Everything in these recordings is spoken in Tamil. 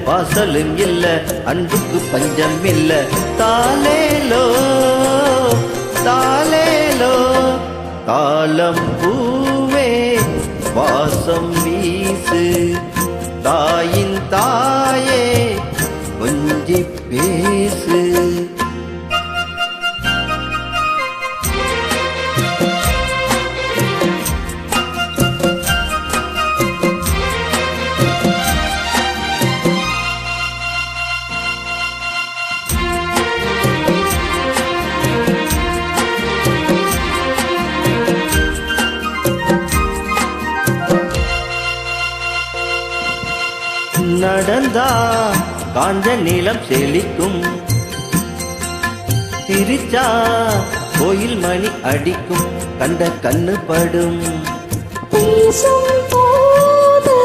வாசலும் இல்ல அன்புக்கு பஞ்சம் இல்ல. தாலேலோ தாலேலோ தாளம் பூவே வாசம் வீசு. தாயின் தாயே கொஞ்சி பேசு. நடந்தா காஞ்ச நிலம் செழிக்கும். சிரிச்சா கோயில் மணி அடிக்கும். கண்ட கண்ணு படும். பேசும் போது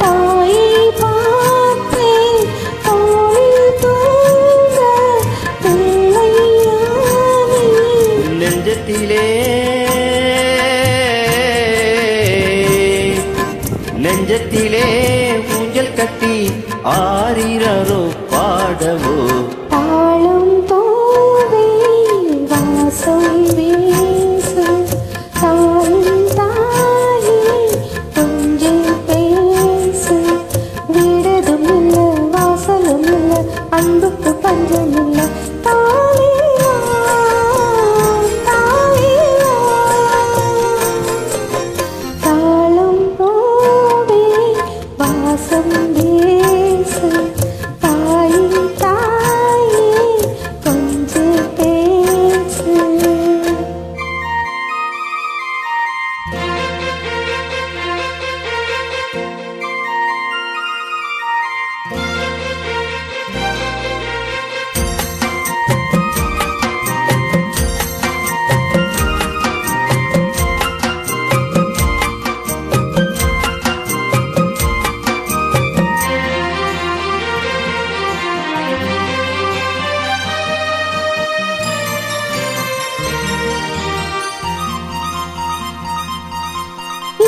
தாயை பார்த்தேன். தோளில் தூங்க பிள்ளையானே. நெஞ்சத்திலே நெஞ்சத்திலே ஊஞ்சல் கட்டி ஆரிரரோ பாடவோ. தாளம் தோவே வாசம் வீசு. தாயின் தாயே கொஞ்சம் பேசு. வீடதும் இல்ல வாசலும் இல்ல அன்புக்கு பஞ்சம் இல்ல. தாலேலோ தாலேலோ தாளம் தோவே வாசம் வீசு. தாயின் தாயே கொஞ்சம் பேசு.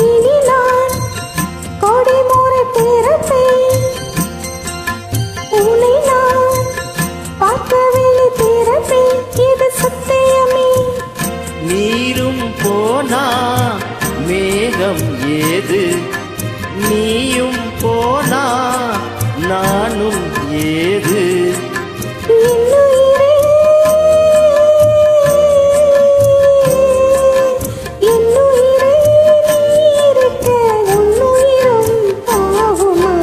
இனி நான் கொடிமுறை பிறப்பேன். உன்னை நான் பார்க்கவில்லை பிறப்பேன். இது சத்தியமே. நீரும் போனா மேகம் ஏது. நீயும் போனா நானும் ஏது. என்னுயிரே என்னுயிரே நீ இருக்க உன்னுயிரும் போகுமா.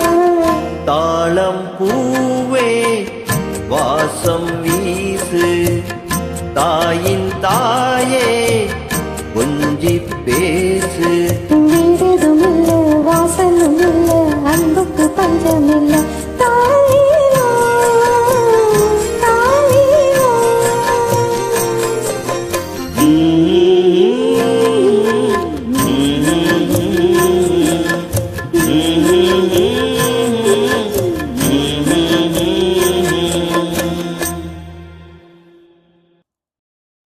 தாளம் பூவே வாசம் வீசு. தாயின் தாயே கொஞ்சி பேசு.